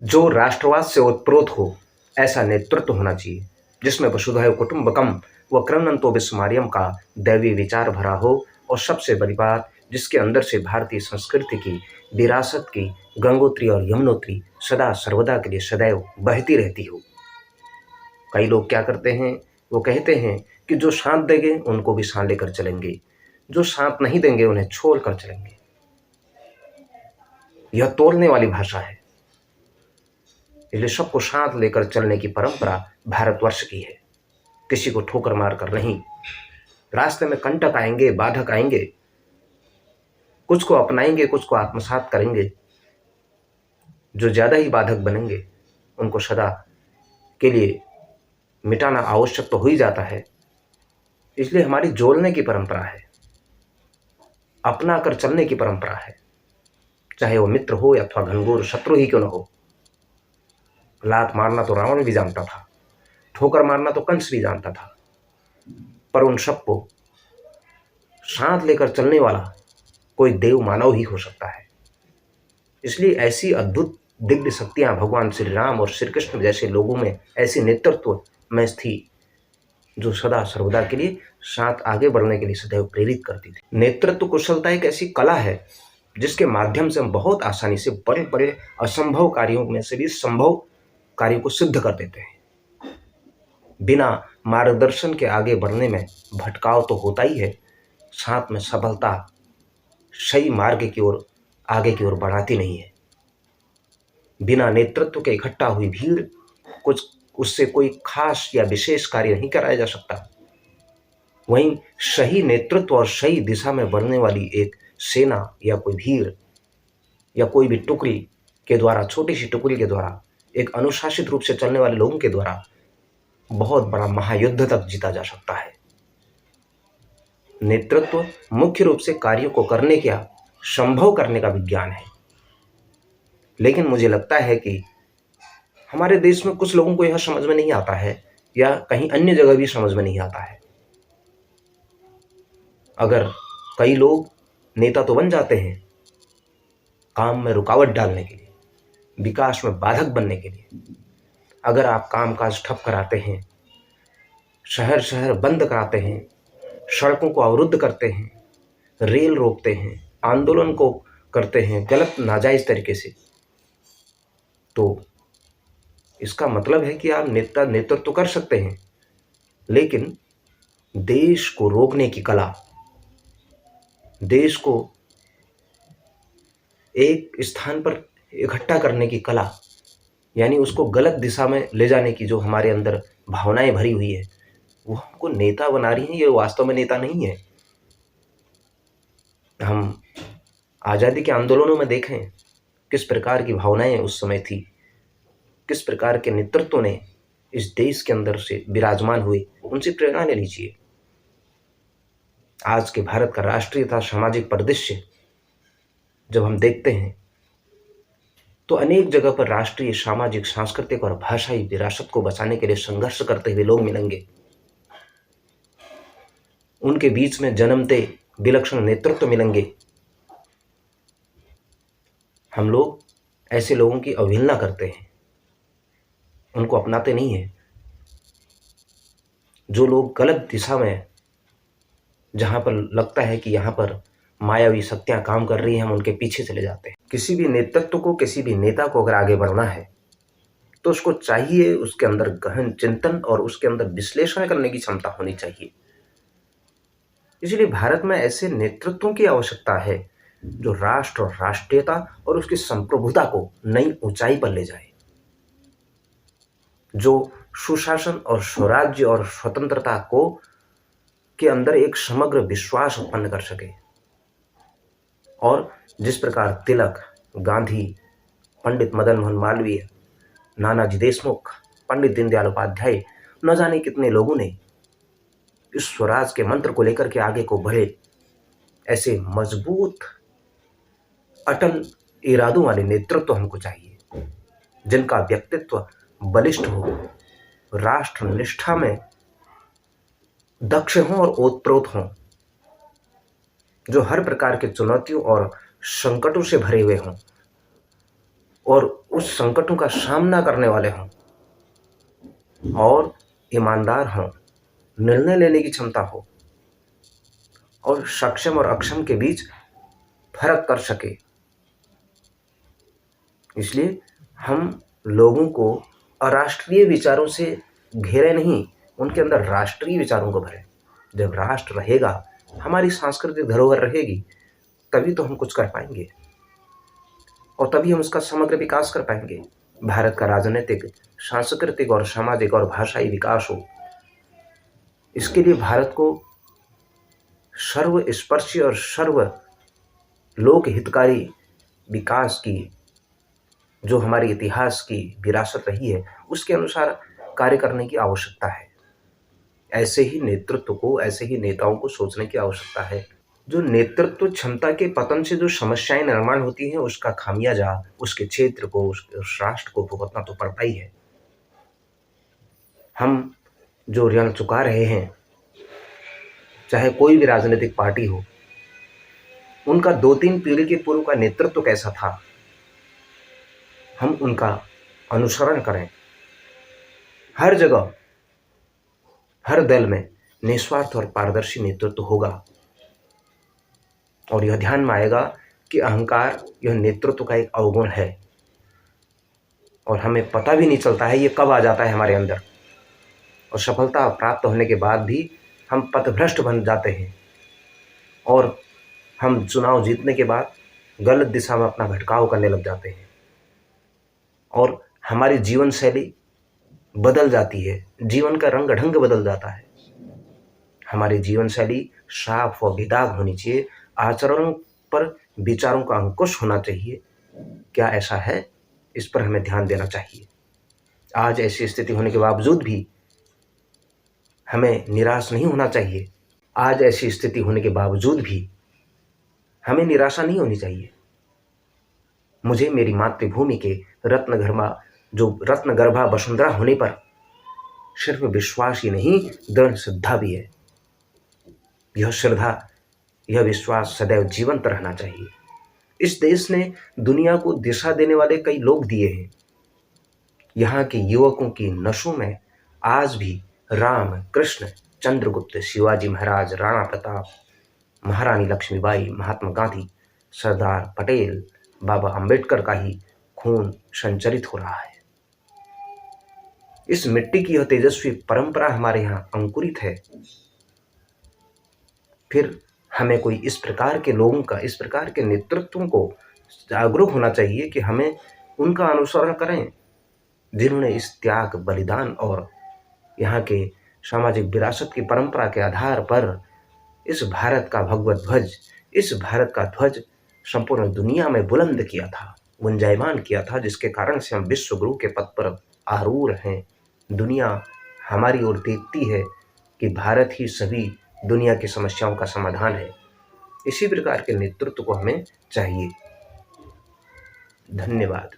जो राष्ट्रवाद से ओतप्रोत हो, ऐसा नेतृत्व होना चाहिए जिसमें वसुधैव कुटुंबकम व कृण्वन्तो विश्वमार्यम का दैवी विचार भरा हो, और सबसे बड़ी बात, जिसके अंदर से भारतीय संस्कृति की, विरासत की गंगोत्री और यमुनोत्री सदा सर्वदा के लिए सदैव बहती रहती हो। कई लोग क्या करते हैं, वो कहते हैं कि जो साथ देंगे उनको भी साथ लेकर चलेंगे, जो साथ नहीं देंगे उन्हें छोड़ कर चलेंगे। यह तोड़ने वाली भाषा है। इसलिए सबको साथ लेकर चलने की परंपरा भारतवर्ष की है, किसी को ठोकर मार कर नहीं। रास्ते में कंटक आएंगे, बाधक आएंगे, कुछ को अपनाएंगे, कुछ को आत्मसात करेंगे। जो ज्यादा ही बाधक बनेंगे उनको सदा के लिए मिटाना आवश्यक तो हो ही जाता है। इसलिए हमारी जोड़ने की परंपरा है, अपना कर चलने की परंपरा है, चाहे वो मित्र हो अथवा घनघोर शत्रु ही क्यों न हो। लात मारना तो रावण भी जानता था, ठोकर मारना तो कंस भी जानता था, पर उन सबको साथ लेकर चलने वाला कोई देव मानव ही हो सकता है। इसलिए ऐसी अद्भुत दिव्य शक्तियां भगवान श्री राम और श्री कृष्ण जैसे लोगों में, ऐसी नेतृत्व में थी जो सदा सर्वदा के लिए साथ आगे बढ़ने के लिए सदैव प्रेरित करती थी। नेतृत्व कुशलता एक ऐसी कला है जिसके माध्यम से हम बहुत आसानी से बड़े बड़े असंभव कार्यों में से भी संभव कार्यों को सिद्ध कर देते हैं। बिना मार्गदर्शन के आगे बढ़ने में भटकाव तो होता ही है, साथ में सफलता सही मार्ग की ओर, आगे की ओर बढ़ाती नहीं है। बिना नेतृत्व के इकट्ठा हुई भीड़, कुछ उससे कोई खास या विशेष कार्य नहीं कराया जा सकता। वहीं सही नेतृत्व और सही दिशा में बढ़ने वाली एक सेना या कोई भीड़ या कोई भी टुकड़ी के द्वारा, छोटी सी टुकड़ी के द्वारा, एक अनुशासित रूप से चलने वाले लोगों के द्वारा बहुत बड़ा महायुद्ध तक जीता जा सकता है। नेतृत्व मुख्य रूप से कार्यों को करने का, संभव करने का विज्ञान है। लेकिन मुझे लगता है कि हमारे देश में कुछ लोगों को यह समझ में नहीं आता है, या कहीं अन्य जगह भी समझ में नहीं आता है। अगर कई लोग नेता तो बन जाते हैं काम में रुकावट डालने के लिए, विकास में बाधक बनने के लिए। अगर आप कामकाज ठप कराते हैं, शहर शहर बंद कराते हैं, सड़कों को अवरुद्ध करते हैं, रेल रोकते हैं, आंदोलन को करते हैं गलत नाजायज तरीके से, तो इसका मतलब है कि आप नेतृत्व कर सकते हैं, लेकिन देश को रोकने की कला, देश को एक स्थान पर इकट्ठा करने की कला, यानी उसको गलत दिशा में ले जाने की जो हमारे अंदर भावनाएं भरी हुई है, वो हमको नेता बना रही हैं। ये वास्तव में नेता नहीं है। हम आज़ादी के आंदोलनों में देखें किस प्रकार की भावनाएं उस समय थी, किस प्रकार के नेतृत्व ने इस देश के अंदर से विराजमान हुए, उनसे प्रेरणा ले लीजिए। आज के भारत का राष्ट्रीयता सामाजिक परिदृश्य जब हम देखते हैं तो अनेक जगह पर राष्ट्रीय, सामाजिक, सांस्कृतिक और भाषाई विरासत को बचाने के लिए संघर्ष करते हुए लोग मिलेंगे। उनके बीच में जन्मते विलक्षण नेतृत्व मिलेंगे। हम लोग ऐसे लोगों की अवहेलना करते हैं, उनको अपनाते नहीं हैं। जो लोग गलत दिशा में, जहां पर लगता है कि यहाँ पर मायावी शक्तियां काम कर रही हैं, हम उनके पीछे चले जाते हैं। किसी भी नेतृत्व को, किसी भी नेता को अगर आगे बढ़ना है तो उसको चाहिए उसके अंदर गहन चिंतन और उसके अंदर विश्लेषण करने की क्षमता होनी चाहिए। इसलिए भारत में ऐसे नेतृत्वों की आवश्यकता है जो राष्ट्र और राष्ट्रीयता और उसकी संप्रभुता को नई ऊंचाई पर ले जाए, जो सुशासन और स्वराज्य और स्वतंत्रता को के अंदर एक समग्र विश्वास उत्पन्न कर सके। और जिस प्रकार तिलक, गांधी, पंडित मदन मोहन मालवीय, नानाजी देशमुख, पंडित दीनदयाल उपाध्याय, न जाने कितने लोगों ने इस स्वराज के मंत्र को लेकर के आगे को बढ़े, ऐसे मजबूत अटल इरादों वाले नेतृत्व हमको चाहिए, जिनका व्यक्तित्व बलिष्ठ हो, राष्ट्र निष्ठा में दक्ष हों और ओतप्रोत हों, जो हर प्रकार के चुनौतियों और संकटों से भरे हुए हों और उस संकटों का सामना करने वाले हों और ईमानदार हों, निर्णय लेने की क्षमता हो और सक्षम और अक्षम के बीच फर्क कर सके। इसलिए हम लोगों को अराष्ट्रीय विचारों से घेरे नहीं, उनके अंदर राष्ट्रीय विचारों को भरें। जब राष्ट्र रहेगा, हमारी सांस्कृतिक धरोहर रहेगी, तभी तो हम कुछ कर पाएंगे और तभी हम उसका समग्र विकास कर पाएंगे। भारत का राजनीतिक, सांस्कृतिक और सामाजिक और भाषाई विकास हो, इसके लिए भारत को सर्वस्पर्शी और सर्व लोक हितकारी विकास की जो हमारे इतिहास की विरासत रही है, उसके अनुसार कार्य करने की आवश्यकता है। ऐसे ही नेतृत्व को, ऐसे ही नेताओं को सोचने की आवश्यकता है। जो नेतृत्व क्षमता के पतन से जो समस्याएं निर्माण होती हैं, उसका खामियाजा उसके क्षेत्र को, उस राष्ट्र को भुगतना तो पड़ता ही है। हम जो ऋण चुका रहे हैं, चाहे कोई भी राजनीतिक पार्टी हो, उनका 2-3 पीढ़ी के पूर्व का नेतृत्व कैसा था, हम उनका अनुसरण करें। हर जगह, हर दल में निस्वार्थ और पारदर्शी नेतृत्व होगा और यह ध्यान में आएगा कि अहंकार यह नेतृत्व का एक अवगुण है और हमें पता भी नहीं चलता है ये कब आ जाता है हमारे अंदर, और सफलता प्राप्त होने के बाद भी हम पथभ्रष्ट बन जाते हैं और हम चुनाव जीतने के बाद गलत दिशा में अपना भटकाव करने लग जाते हैं और हमारी जीवन शैली बदल जाती है, जीवन का रंग ढंग बदल जाता है। हमारी जीवन शैली साफ और बेदाग होनी चाहिए, आचरणों पर विचारों का अंकुश होना चाहिए। क्या ऐसा है? इस पर हमें ध्यान देना चाहिए। आज ऐसी स्थिति होने के बावजूद भी हमें निराश नहीं होना चाहिए। आज ऐसी स्थिति होने के बावजूद भी हमें निराशा नहीं होनी चाहिए। मुझे मेरी मातृभूमि के रत्नगर्भा वसुंधरा होने पर सिर्फ विश्वास ही नहीं, दृढ़ श्रद्धा भी है। यह श्रद्धा, यह विश्वास सदैव जीवंत रहना चाहिए। इस देश ने दुनिया को दिशा देने वाले कई लोग दिए हैं। यहाँ के युवकों की नसों में आज भी राम, कृष्ण, चंद्रगुप्त, शिवाजी महाराज, राणा प्रताप, महारानी लक्ष्मीबाई, महात्मा गांधी, सरदार पटेल, बाबा अंबेडकर का ही खून संचरित हो रहा है। इस मिट्टी की यह तेजस्वी परंपरा हमारे यहाँ अंकुरित है। फिर हमें कोई इस प्रकार के लोगों का, इस प्रकार के नेतृत्वों को जागरूक होना चाहिए कि हमें उनका अनुसरण करें, जिन्होंने इस त्याग, बलिदान और यहाँ के सामाजिक विरासत की परंपरा के आधार पर इस भारत का भगवत ध्वज, इस भारत का ध्वज संपूर्ण दुनिया में बुलंद किया था, गुंजायमान किया था, जिसके कारण से हम विश्व गुरु के पद पर आरूढ़ हैं। दुनिया हमारी ओर देखती है कि भारत ही सभी दुनिया की समस्याओं का समाधान है। इसी प्रकार के नेतृत्व को हमें चाहिए। धन्यवाद।